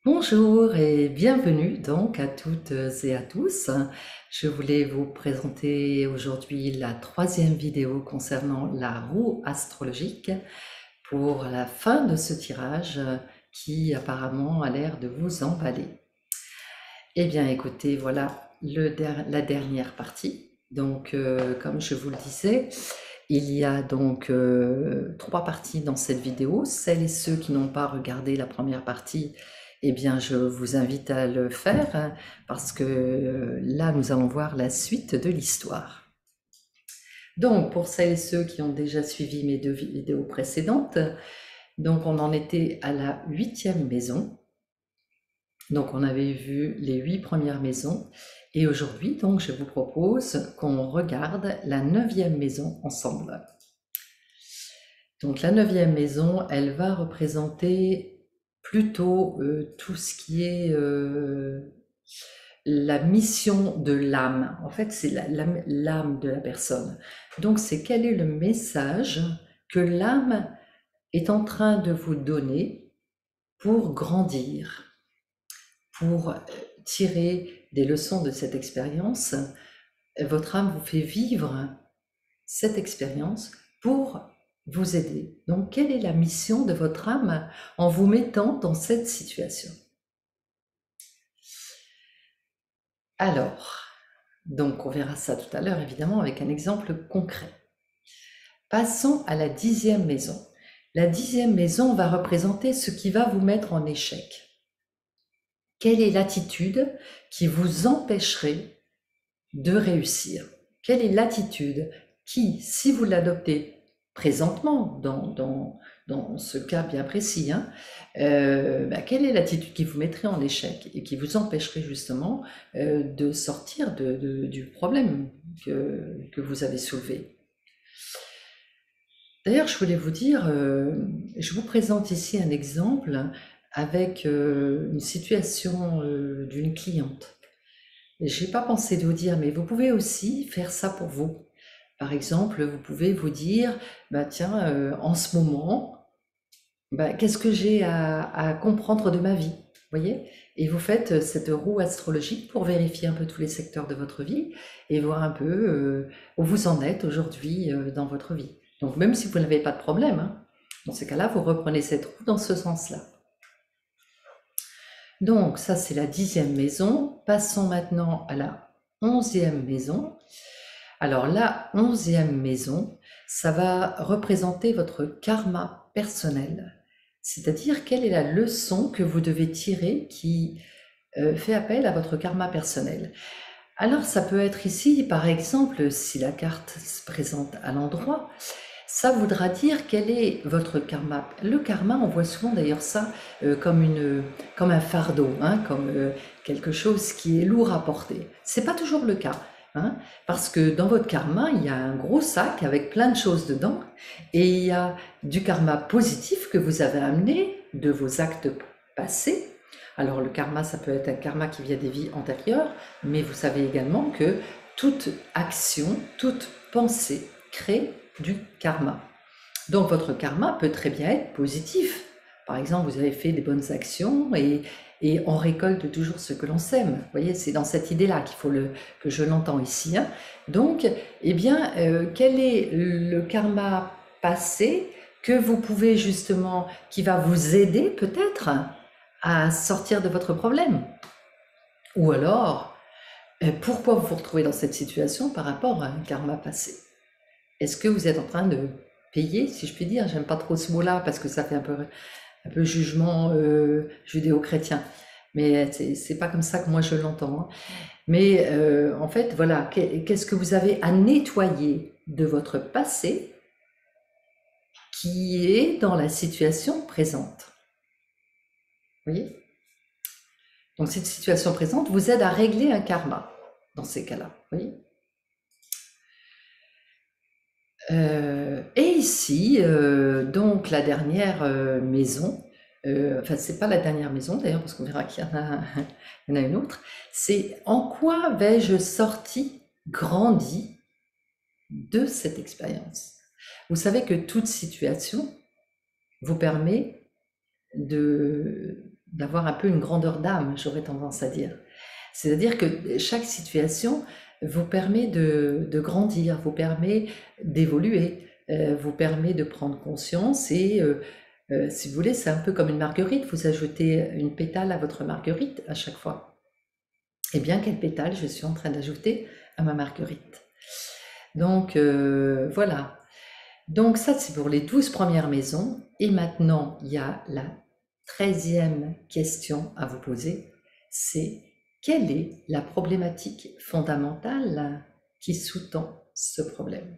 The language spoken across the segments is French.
Bonjour et bienvenue donc à toutes et à tous. Je voulais vous présenter aujourd'hui la troisième vidéo concernant la roue astrologique pour la fin de ce tirage qui apparemment a l'air de vous emballer. Eh bien écoutez, voilà la dernière partie. Donc comme je vous le disais, il y a donc trois parties dans cette vidéo. Celles et ceux qui n'ont pas regardé la première partie, eh bien, je vous invite à le faire parce que là, nous allons voir la suite de l'histoire. Donc, pour celles et ceux qui ont déjà suivi mes deux vidéos précédentes, donc on en était à la 8e maison. Donc, on avait vu les 8 premières maisons. Et aujourd'hui, donc, je vous propose qu'on regarde la 9e maison ensemble. Donc la 9e maison, elle va représenter plutôt tout ce qui est la mission de l'âme. En fait, c'est l'âme de la personne. Donc c'est quel est le message que l'âme est en train de vous donner pour grandir, pour tirer des leçons de cette expérience. Votre âme vous fait vivre cette expérience pour vous aider. Donc, quelle est la mission de votre âme en vous mettant dans cette situation? Alors, donc on verra ça tout à l'heure, évidemment, avec un exemple concret. Passons à la 10e maison. La 10e maison va représenter ce qui va vous mettre en échec. Quelle est l'attitude qui vous empêcherait de réussir? Quelle est l'attitude qui, si vous l'adoptez présentement, dans ce cas bien précis, quelle est l'attitude qui vous mettrait en échec et qui vous empêcherait justement de sortir du problème que vous avez soulevé? D'ailleurs, je voulais vous dire, je vous présente ici un exemple avec une situation d'une cliente. Je n'ai pas pensé de vous dire, mais vous pouvez aussi faire ça pour vous. Par exemple, vous pouvez vous dire, bah tiens, en ce moment, bah, qu'est-ce que j'ai à comprendre de ma vie, voyez? Et vous faites cette roue astrologique pour vérifier un peu tous les secteurs de votre vie et voir un peu où vous en êtes aujourd'hui dans votre vie. Donc même si vous n'avez pas de problème, hein, dans ces cas-là, vous reprenez cette roue dans ce sens-là. Donc ça, c'est la 10e maison. Passons maintenant à la 11e maison. Alors la 11e maison, ça va représenter votre karma personnel. C'est-à-dire quelle est la leçon que vous devez tirer qui fait appel à votre karma personnel. Alors ça peut être ici, par exemple, si la carte se présente à l'endroit, ça voudra dire quel est votre karma. Le karma, on voit souvent d'ailleurs ça comme un fardeau, hein, comme quelque chose qui est lourd à porter. C'est pas toujours le cas, hein, parce que dans votre karma, il y a un gros sac avec plein de choses dedans, et il y a du karma positif que vous avez amené de vos actes passés. Alors le karma, ça peut être un karma qui vient des vies antérieures, mais vous savez également que toute action, toute pensée crée du karma. Donc votre karma peut très bien être positif. Par exemple, vous avez fait des bonnes actions et on récolte toujours ce que l'on sème. Vous voyez, c'est dans cette idée-là que je l'entends ici, hein. Donc, eh bien, quel est le karma passé que vous pouvez justement, qui va vous aider peut-être à sortir de votre problème? Ou alors, pourquoi vous vous retrouvez dans cette situation par rapport à un karma passé? Est-ce que vous êtes en train de payer, si je puis dire? J'aime pas trop ce mot-là parce que ça fait un peu jugement judéo-chrétien. Mais c'est pas comme ça que moi je l'entends, hein. Mais en fait, voilà, qu'est-ce que vous avez à nettoyer de votre passé qui est dans la situation présente? Vous voyez? Donc cette situation présente vous aide à régler un karma dans ces cas-là. Vous voyez? Et ici, donc la dernière maison, enfin c'est pas la dernière maison d'ailleurs parce qu'on verra qu'il y en a, il y en a une autre, c'est en quoi vais-je sorti, grandi de cette expérience? Vous savez que toute situation vous permet d'avoir un peu une grandeur d'âme, j'aurais tendance à dire. C'est-à-dire que chaque situation vous permet de grandir, vous permet d'évoluer, vous permet de prendre conscience et si vous voulez, c'est un peu comme une marguerite, vous ajoutez une pétale à votre marguerite à chaque fois. Eh bien, quelle pétale je suis en train d'ajouter à ma marguerite. Donc voilà. Donc ça, c'est pour les 12 premières maisons. Et maintenant, il y a la 13e question à vous poser. C'est quelle est la problématique fondamentale qui sous-tend ce problème?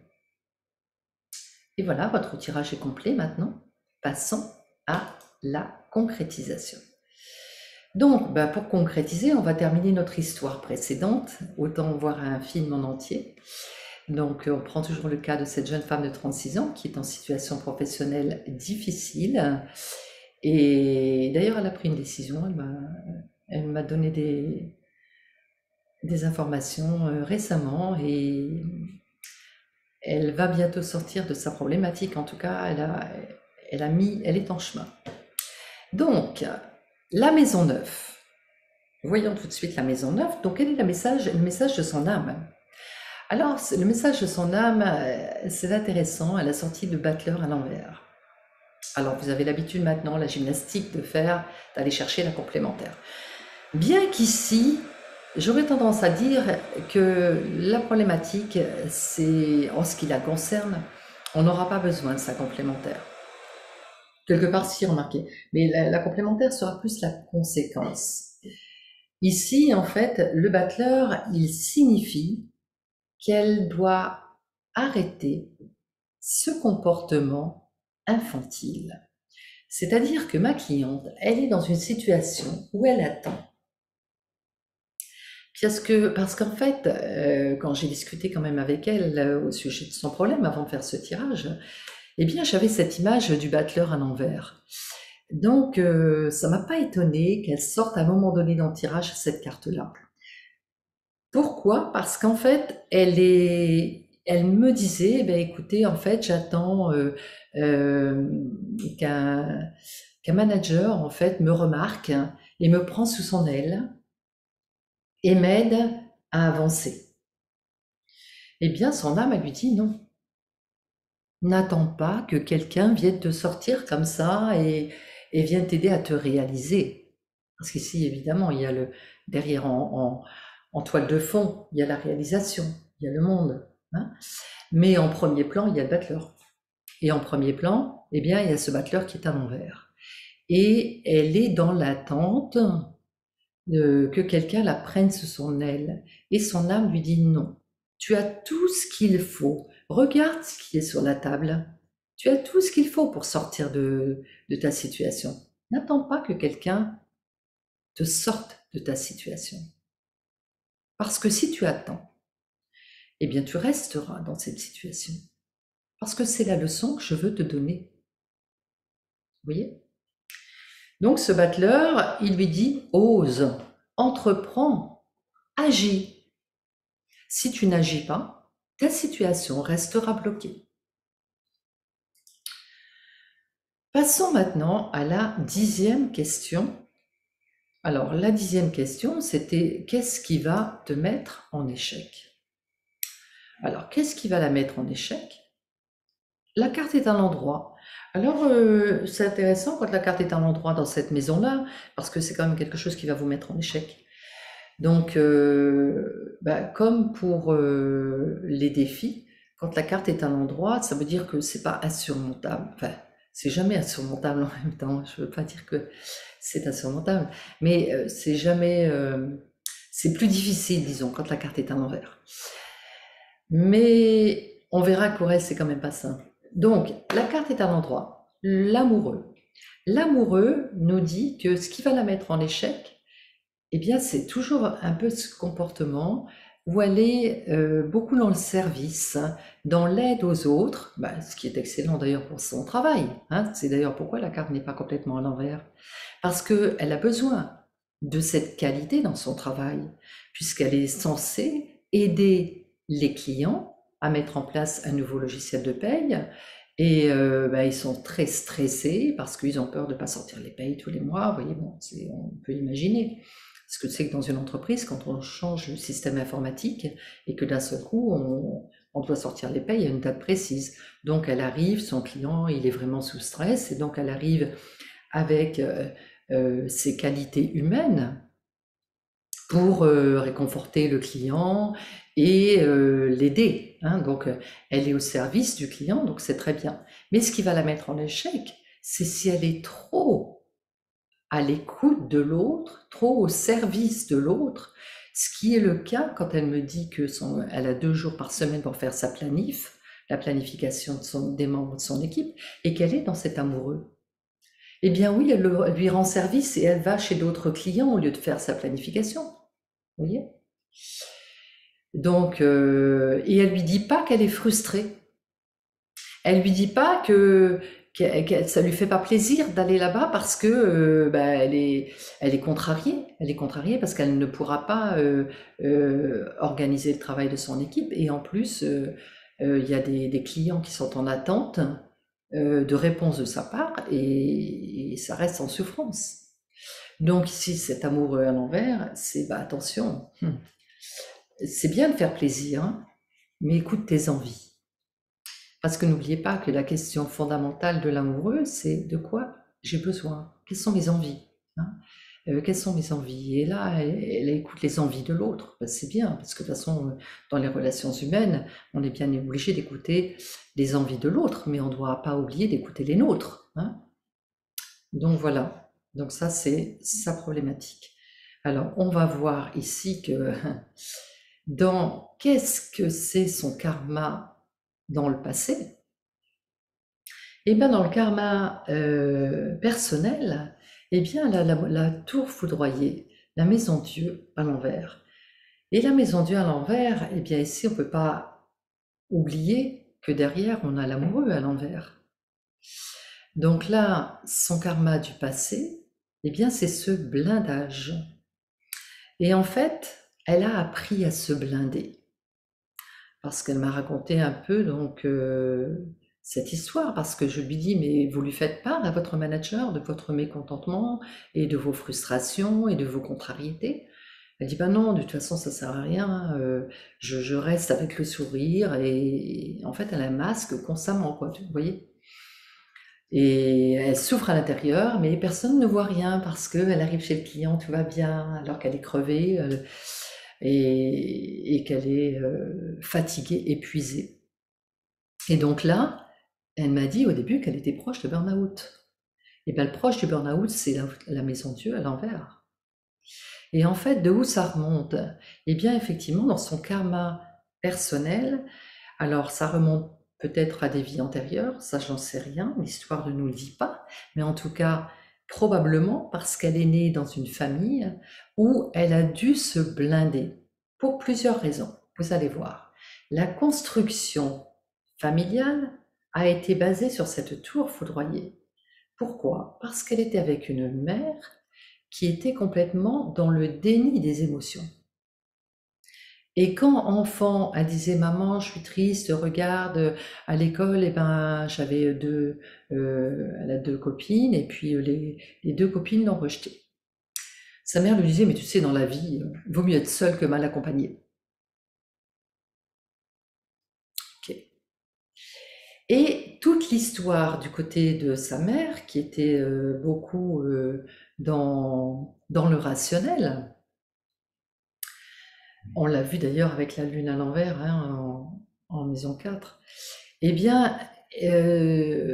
Et voilà, votre tirage est complet maintenant. Passons à la concrétisation. Donc, pour concrétiser, on va terminer notre histoire précédente. Autant voir un film en entier. Donc, on prend toujours le cas de cette jeune femme de 36 ans qui est en situation professionnelle difficile. Et d'ailleurs, elle a pris une décision. Elle m'a donné des informations récemment et elle va bientôt sortir de sa problématique. En tout cas, elle est en chemin. Donc, la maison 9. Voyons tout de suite la maison 9. Donc, quel est le message de son âme? Alors, le message de son âme, c'est intéressant, elle a sorti le battleur à l'envers. Alors, vous avez l'habitude maintenant, la gymnastique, d'aller chercher la complémentaire. Bien qu'ici, j'aurais tendance à dire que la problématique, c'est, en ce qui la concerne, on n'aura pas besoin de sa complémentaire. Quelque part, si, remarquez. Mais la complémentaire sera plus la conséquence. Ici, en fait, le battleur, il signifie qu'elle doit arrêter ce comportement infantile. C'est-à-dire que ma cliente, elle est dans une situation où elle attend. Parce qu'en fait, quand j'ai discuté quand même avec elle au sujet de son problème avant de faire ce tirage, eh bien j'avais cette image du battleur à l'envers. Donc ça m'a pas étonné qu'elle sorte à un moment donné dans le tirage cette carte-là. Pourquoi? Parce qu'en fait, elle me disait, écoutez, en fait, j'attends qu'un manager, en fait, me remarque et me prend sous son aile et m'aide à avancer. Eh bien, son âme, elle lui dit non. N'attends pas que quelqu'un vienne te sortir comme ça et vienne t'aider à te réaliser. Parce qu'ici, évidemment, il y a derrière en toile de fond, il y a la réalisation, il y a le monde. Hein. Mais en premier plan, il y a le battleur. Et en premier plan, eh bien, il y a ce battleur qui est à l'envers. Et elle est dans l'attente que quelqu'un la prenne sous son aile. Et son âme lui dit non. Tu as tout ce qu'il faut. Regarde ce qui est sur la table. Tu as tout ce qu'il faut pour sortir de ta situation. N'attends pas que quelqu'un te sorte de ta situation. Parce que si tu attends, eh bien tu resteras dans cette situation. Parce que c'est la leçon que je veux te donner. Vous voyez? Donc ce battleur, il lui dit, ose, entreprends, agis. Si tu n'agis pas, ta situation restera bloquée. Passons maintenant à la 10e question. Alors la 10e question, c'était qu'est-ce qui va te mettre en échec? Alors qu'est-ce qui va la mettre en échec? La carte est à l'endroit. Alors, c'est intéressant quand la carte est à l'endroit dans cette maison-là, parce que c'est quand même quelque chose qui va vous mettre en échec. Donc, comme pour les défis, quand la carte est à l'endroit, ça veut dire que c'est pas insurmontable. Enfin, c'est jamais insurmontable en même temps. Je veux pas dire que c'est insurmontable, mais c'est jamais, c'est plus difficile, disons, quand la carte est à l'envers. Mais on verra qu'au reste, c'est quand même pas simple. Donc, la carte est à l'endroit. L'amoureux. L'amoureux nous dit que ce qui va la mettre en échec, eh bien, c'est toujours un peu ce comportement où elle est beaucoup dans le service, dans l'aide aux autres, ce qui est excellent d'ailleurs pour son travail. Hein. C'est d'ailleurs pourquoi la carte n'est pas complètement à l'envers. Parce qu'elle a besoin de cette qualité dans son travail, puisqu'elle est censée aider les clients à mettre en place un nouveau logiciel de paye Et ils sont très stressés parce qu'ils ont peur de ne pas sortir les payes tous les mois. Vous voyez, bon, on peut imaginer. Ce que c'est que dans une entreprise, quand on change le système informatique et que d'un seul coup, on doit sortir les payes à une date précise. Donc elle arrive, son client, il est vraiment sous stress, et donc elle arrive avec ses qualités humaines pour réconforter le client et l'aider. Hein. Donc, elle est au service du client, donc c'est très bien. Mais ce qui va la mettre en échec, c'est si elle est trop à l'écoute de l'autre, trop au service de l'autre, ce qui est le cas quand elle me dit que elle a 2 jours par semaine pour faire sa planif, la planification des membres de son équipe, et qu'elle est dans cet amoureux. Eh bien oui, elle lui rend service et elle va chez d'autres clients au lieu de faire sa planification. Vous voyez? Donc, et elle lui dit pas qu'elle est frustrée. Elle lui dit pas que ça lui fait pas plaisir d'aller là-bas parce que elle est contrariée. Elle est contrariée parce qu'elle ne pourra pas organiser le travail de son équipe. Et en plus, il y a des clients qui sont en attente de réponse de sa part et ça reste en souffrance. Donc ici, cet amoureux à l'envers, c'est attention. C'est bien de faire plaisir, hein, mais écoute tes envies. Parce que n'oubliez pas que la question fondamentale de l'amoureux, c'est de quoi j'ai besoin? Quelles sont mes envies? Hein? Quelles sont mes envies? Et là, elle écoute les envies de l'autre. C'est bien, parce que de toute façon, dans les relations humaines, on est bien obligé d'écouter les envies de l'autre, mais on ne doit pas oublier d'écouter les nôtres. Hein? Donc voilà, donc ça c'est sa problématique. Alors on va voir ici que dans qu'est-ce que c'est son karma dans le passé? Eh bien dans le karma personnel, eh bien la tour foudroyée, la maison Dieu à l'envers. Et la maison Dieu à l'envers, eh bien ici on ne peut pas oublier que derrière on a l'amoureux à l'envers. Donc là, son karma du passé, eh bien c'est ce blindage. Et en fait, elle a appris à se blinder. Parce qu'elle m'a raconté un peu donc cette histoire, parce que je lui dis, mais vous lui faites part à votre manager de votre mécontentement et de vos frustrations et de vos contrariétés. Elle dit, non, de toute façon, ça sert à rien, je reste avec le sourire, et en fait, elle a un masque constamment, quoi, vous voyez. Et elle souffre à l'intérieur, mais personne ne voit rien parce qu'elle arrive chez le client, tout va bien, alors qu'elle est crevée et qu'elle est fatiguée, épuisée. Et donc là, elle m'a dit au début qu'elle était proche de burn-out. Et bien le proche du burn-out, c'est la maison Dieu à l'envers. Et en fait, de où ça remonte? Eh bien effectivement, dans son karma personnel, alors ça remonte peut-être à des vies antérieures, ça j'en sais rien, l'histoire ne nous le dit pas, mais en tout cas, probablement parce qu'elle est née dans une famille où elle a dû se blinder, pour plusieurs raisons, vous allez voir. La construction familiale a été basée sur cette tour foudroyée. Pourquoi? Parce qu'elle était avec une mère qui était complètement dans le déni des émotions. Et quand enfant, elle disait maman, je suis triste, regarde, à l'école, j'avais elle a 2 copines, et puis les 2 copines l'ont rejetée. Sa mère lui disait, mais tu sais, dans la vie, vaut mieux être seul que mal accompagné. Ok. Et toute l'histoire du côté de sa mère, qui était beaucoup dans le rationnel, on l'a vu d'ailleurs avec la lune à l'envers, hein, en maison 4, eh bien,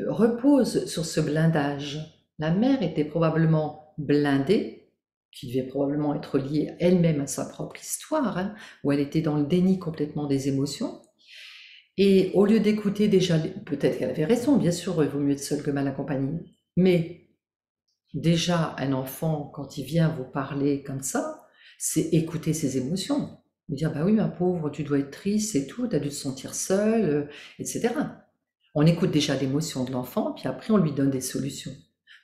repose sur ce blindage. La mère était probablement blindée, qui devait probablement être liée elle-même à sa propre histoire, hein, où elle était dans le déni complètement des émotions. Et au lieu d'écouter déjà, peut-être qu'elle avait raison, bien sûr, il vaut mieux être seul que mal accompagné, mais déjà, un enfant, quand il vient vous parler comme ça, c'est écouter ses émotions. Lui dire, bah oui, ma pauvre, tu dois être triste et tout, tu as dû te sentir seule, etc. On écoute déjà l'émotion de l'enfant, puis après on lui donne des solutions.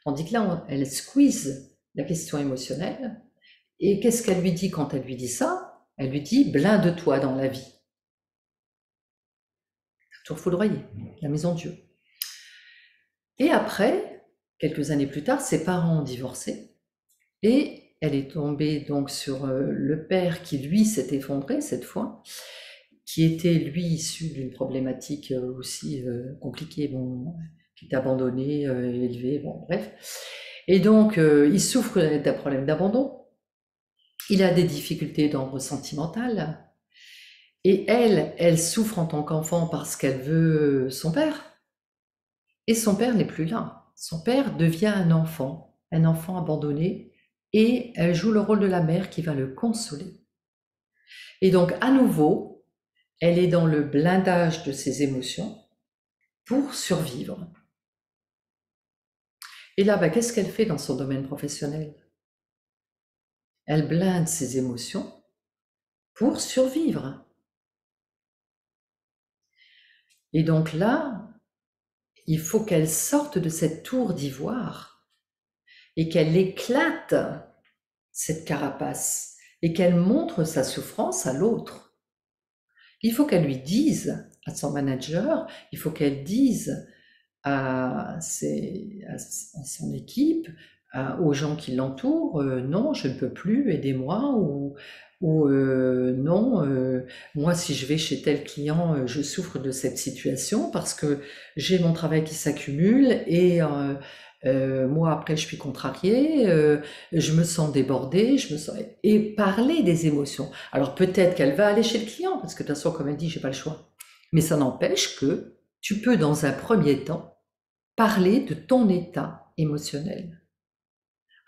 Tandis que là, elle squeeze la question émotionnelle. Et qu'est-ce qu'elle lui dit quand elle lui dit ça? Elle lui dit, blinde-toi dans la vie. Tour foudroyé, la maison Dieu. Et après, quelques années plus tard, ses parents ont divorcé et elle est tombée donc sur le père qui, lui, s'est effondré cette fois, qui était, lui, issu d'une problématique aussi compliquée, bon, qui était abandonné, élevé, bon, bref. Et donc, il souffre d'un problème d'abandon. Il a des difficultés d'ordre sentimental. Et elle souffre en tant qu'enfant parce qu'elle veut son père. Et son père n'est plus là. Son père devient un enfant abandonné, et elle joue le rôle de la mère qui va le consoler. Et donc, à nouveau, elle est dans le blindage de ses émotions pour survivre. Et là, qu'est-ce qu'elle fait dans son domaine professionnel? Elle blinde ses émotions pour survivre. Et donc là, il faut qu'elle sorte de cette tour d'ivoire et qu'elle éclate cette carapace et qu'elle montre sa souffrance à l'autre. Il faut qu'elle lui dise à son manager, il faut qu'elle dise à son équipe, aux gens qui l'entourent, non, je ne peux plus, aidez-moi, ou non, moi si je vais chez tel client, je souffre de cette situation parce que j'ai mon travail qui s'accumule et moi après je suis contrariée, je me sens débordée, et parler des émotions. Alors peut-être qu'elle va aller chez le client parce que de toute façon, comme elle dit, j'ai pas le choix. Mais ça n'empêche que tu peux dans un premier temps parler de ton état émotionnel.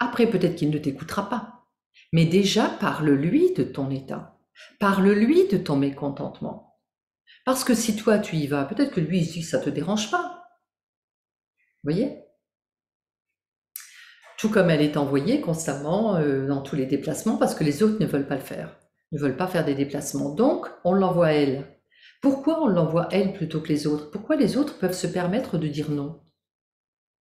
Après, peut-être qu'il ne t'écoutera pas, mais déjà parle-lui de ton état. Parle-lui de ton mécontentement. Parce que si toi tu y vas, peut-être que lui il se dit que ça te dérange pas. Vous voyez? Tout comme elle est envoyée constamment dans tous les déplacements parce que les autres ne veulent pas le faire, ne veulent pas faire des déplacements. Donc, on l'envoie elle. Pourquoi on l'envoie elle plutôt que les autres? Pourquoi les autres peuvent se permettre de dire non?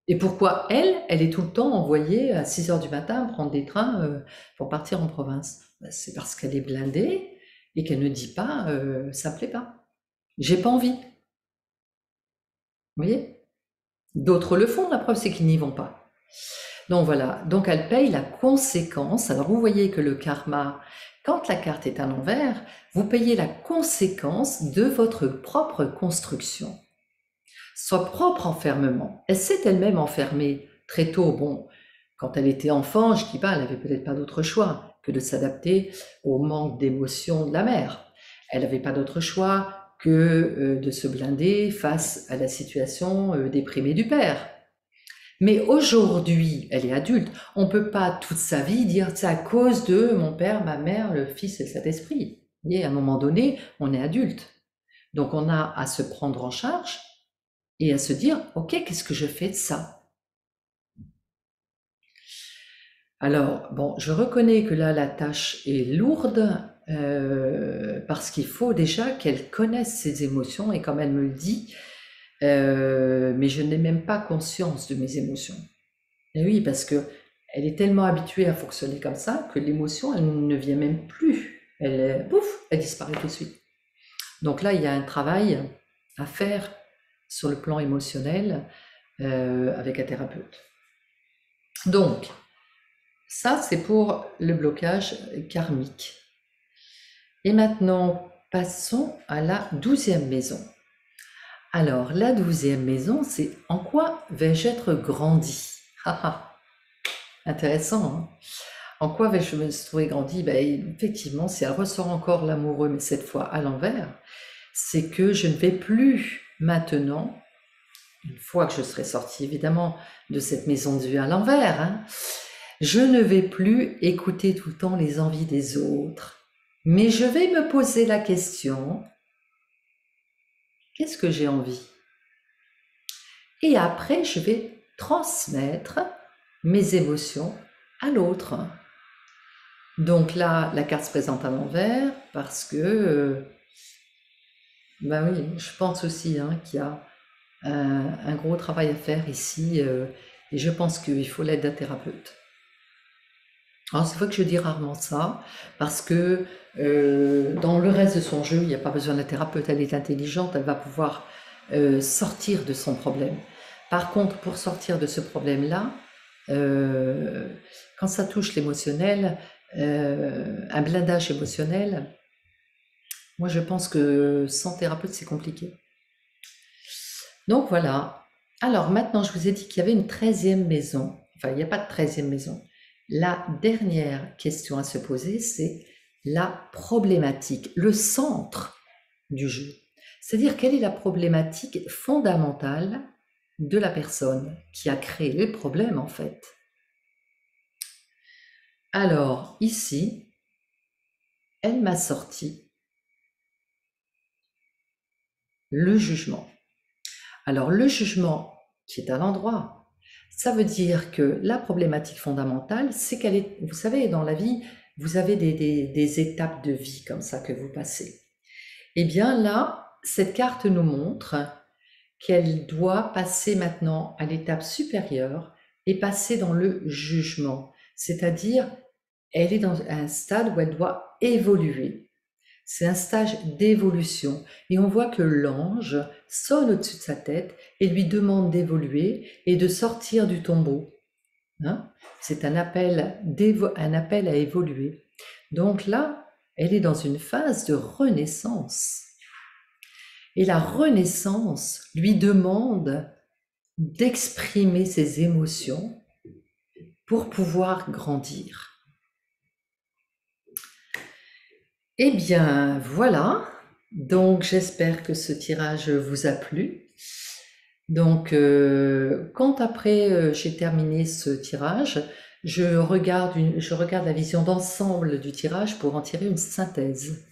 Et pourquoi elle est tout le temps envoyée à 6 heures du matin prendre des trains pour partir en province? C'est parce qu'elle est blindée et qu'elle ne dit pas ça me plaît pas. J'ai pas envie. Vous voyez? D'autres le font, la preuve c'est qu'ils n'y vont pas. Donc voilà, donc elle paye la conséquence. Alors vous voyez que le karma, quand la carte est à l'envers, vous payez la conséquence de votre propre construction. Son propre enfermement. Elle s'est elle-même enfermée très tôt. Bon, quand elle était enfant, je dis pas, elle n'avait peut-être pas d'autre choix que de s'adapter au manque d'émotion de la mère. Elle n'avait pas d'autre choix que de se blinder face à la situation déprimée du père. Mais aujourd'hui, elle est adulte. On ne peut pas toute sa vie dire c'est à cause de mon père, ma mère, le Fils et cet esprit. Vous voyez, à un moment donné, on est adulte. Donc on a à se prendre en charge et à se dire, ok, qu'est-ce que je fais de ça? Alors, bon, je reconnais que là, la tâche est lourde parce qu'il faut déjà qu'elle connaisse ses émotions et comme elle me le dit, mais je n'ai même pas conscience de mes émotions. Et oui, parce que elle est tellement habituée à fonctionner comme ça que l'émotion, elle ne vient même plus. Elle disparaît tout de suite. Donc là, il y a un travail à faire sur le plan émotionnel avec un thérapeute. Donc, ça, c'est pour le blocage karmique. Et maintenant, passons à la 12e maison. Alors, la 12e maison, c'est en quoi vais-je être grandi? Intéressant, hein? En quoi vais-je me trouver grandi? Effectivement, si elle ressort encore l'amoureux, mais cette fois à l'envers, c'est que je ne vais plus maintenant, une fois que je serai sortie évidemment de cette maison de vue à l'envers, hein, je ne vais plus écouter tout le temps les envies des autres, mais je vais me poser la question, qu'est-ce que j'ai envie? Et après, je vais transmettre mes émotions à l'autre. Donc là, la carte se présente à l'envers parce que, oui, je pense aussi qu'il y a un gros travail à faire ici et je pense qu'il faut l'aide d'un thérapeute. Alors c'est vrai que je dis rarement ça parce que dans le reste de son jeu, il n'y a pas besoin d'un thérapeute, elle est intelligente, elle va pouvoir sortir de son problème. Par contre, pour sortir de ce problème-là, quand ça touche l'émotionnel, un blindage émotionnel, moi je pense que sans thérapeute, c'est compliqué. Donc voilà. Alors maintenant, je vous ai dit qu'il y avait une 13e maison. Enfin, il n'y a pas de 13e maison. La dernière question à se poser, c'est la problématique, le centre du jeu. C'est-à-dire, quelle est la problématique fondamentale de la personne qui a créé le problème, en fait. Alors, ici, elle m'a sorti le jugement. Alors, le jugement qui est à l'endroit, ça veut dire que la problématique fondamentale, c'est qu'elle est, vous savez, dans la vie, vous avez des étapes de vie comme ça que vous passez. Eh bien là, cette carte nous montre qu'elle doit passer maintenant à l'étape supérieure et passer dans le jugement. C'est-à-dire, elle est dans un stade où elle doit évoluer. C'est un stage d'évolution. Et on voit que l'ange sonne au-dessus de sa tête et lui demande d'évoluer et de sortir du tombeau. Hein? C'est un appel à évoluer. Donc là, elle est dans une phase de renaissance. Et la renaissance lui demande d'exprimer ses émotions pour pouvoir grandir. Eh bien, voilà. Donc, j'espère que ce tirage vous a plu. Donc, quand après j'ai terminé ce tirage, je regarde la vision d'ensemble du tirage pour en tirer une synthèse.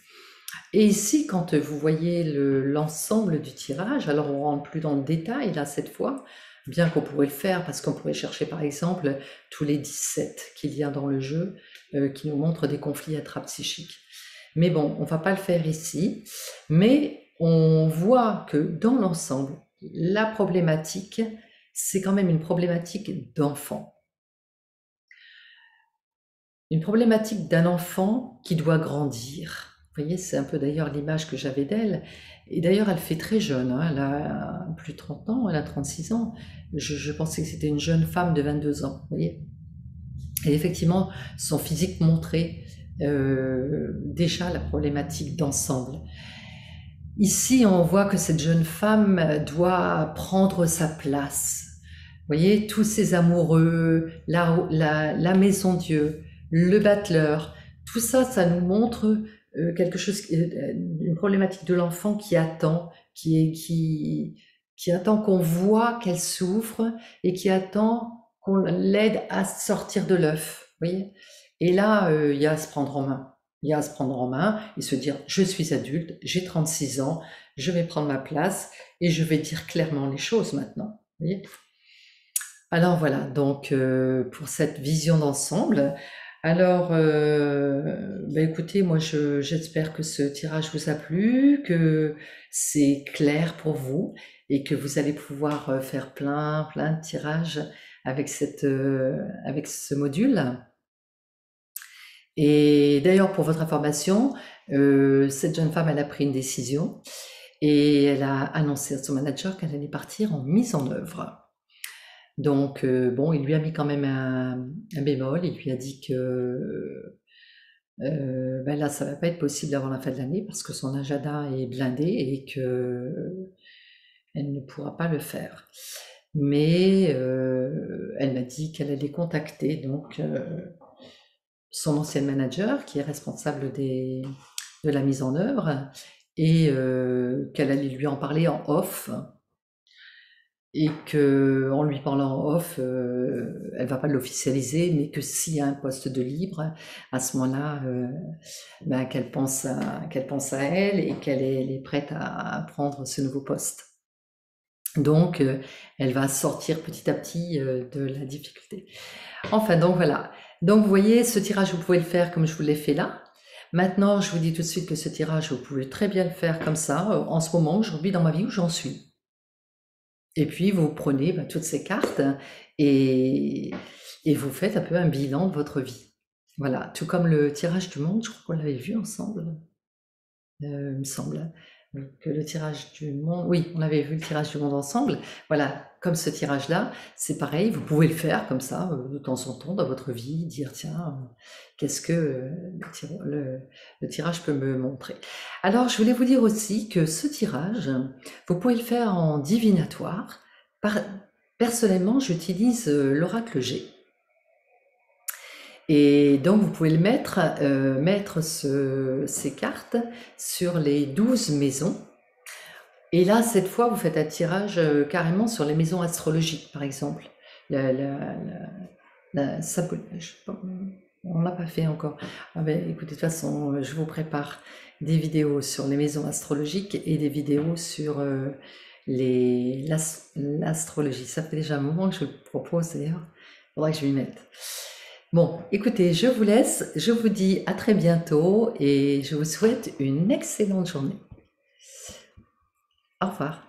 Et ici, quand vous voyez l'ensemble du tirage, alors on rentre plus dans le détail là cette fois, bien qu'on pourrait le faire parce qu'on pourrait chercher par exemple tous les 17 qu'il y a dans le jeu qui nous montrent des conflits intrapsychiques. Mais bon, on va pas le faire ici, mais on voit que dans l'ensemble, la problématique, c'est quand même une problématique d'enfant. Une problématique d'un enfant qui doit grandir. Vous voyez, c'est un peu d'ailleurs l'image que j'avais d'elle. Et d'ailleurs, elle fait très jeune, hein, elle a plus de 30 ans, elle a 36 ans. Je pensais que c'était une jeune femme de 22 ans, vous voyez. Et effectivement, son physique montrait déjà la problématique d'ensemble. Ici, on voit que cette jeune femme doit prendre sa place. Vous voyez, tous ces amoureux, la maison Dieu, le battleur, tout ça, ça nous montre quelque chose, une problématique de l'enfant qui attend, qui attend qu'on voit qu'elle souffre et qui attend qu'on l'aide à sortir de l'œuf. Vous voyez. Et là, il y a à se prendre en main. Il y a à se prendre en main et se dire, je suis adulte, j'ai 36 ans, je vais prendre ma place et je vais dire clairement les choses maintenant. Vous voyez. Alors voilà, donc pour cette vision d'ensemble. Alors, écoutez, moi j'espère que ce tirage vous a plu, que c'est clair pour vous et que vous allez pouvoir faire plein de tirages avec avec ce module. Et d'ailleurs, pour votre information, cette jeune femme, elle a pris une décision et elle a annoncé à son manager qu'elle allait partir en mise en œuvre. Donc, bon, il lui a mis quand même un bémol, il lui a dit que là, ça va pas être possible avant la fin de l'année parce que son agenda est blindé et que elle ne pourra pas le faire. Mais elle m'a dit qu'elle allait contacter donc son ancien manager qui est responsable de la mise en œuvre et qu'elle allait lui en parler en off et qu'en lui parlant en off, elle va pas l'officialiser, mais que s'il y a un poste de libre, à ce moment-là, qu'elle pense à elle et qu'elle est prête à prendre ce nouveau poste. Donc, elle va sortir petit à petit de la difficulté. Enfin, donc voilà. Donc, vous voyez, ce tirage, vous pouvez le faire comme je vous l'ai fait là. Maintenant, je vous dis tout de suite que ce tirage, vous pouvez très bien le faire comme ça, en ce moment, aujourd'hui, dans ma vie où j'en suis. Et puis, vous prenez toutes ces cartes et vous faites un peu un bilan de votre vie. Voilà, tout comme le tirage du monde, je crois qu'on l'avait vu ensemble, il me semble. Oui, que le tirage du monde, oui, on avait vu le tirage du monde ensemble. Voilà, comme ce tirage-là, c'est pareil, vous pouvez le faire comme ça, de temps en temps dans votre vie, dire tiens, qu'est-ce que le tirage peut me montrer. Alors, je voulais vous dire aussi que ce tirage, vous pouvez le faire en divinatoire. Personnellement, j'utilise l'oracle G. Et donc, vous pouvez le mettre ces cartes sur les 12 maisons. Et là, cette fois, vous faites un tirage carrément sur les maisons astrologiques, par exemple. On ne l'a pas fait encore. Ah ben, écoutez, de toute façon, je vous prépare des vidéos sur les maisons astrologiques et des vidéos sur l'astrologie. Ça fait déjà un moment que je le propose, d'ailleurs. Il faudra que je m'y mette. Bon, écoutez, je vous laisse. Je vous dis à très bientôt et je vous souhaite une excellente journée. Au revoir.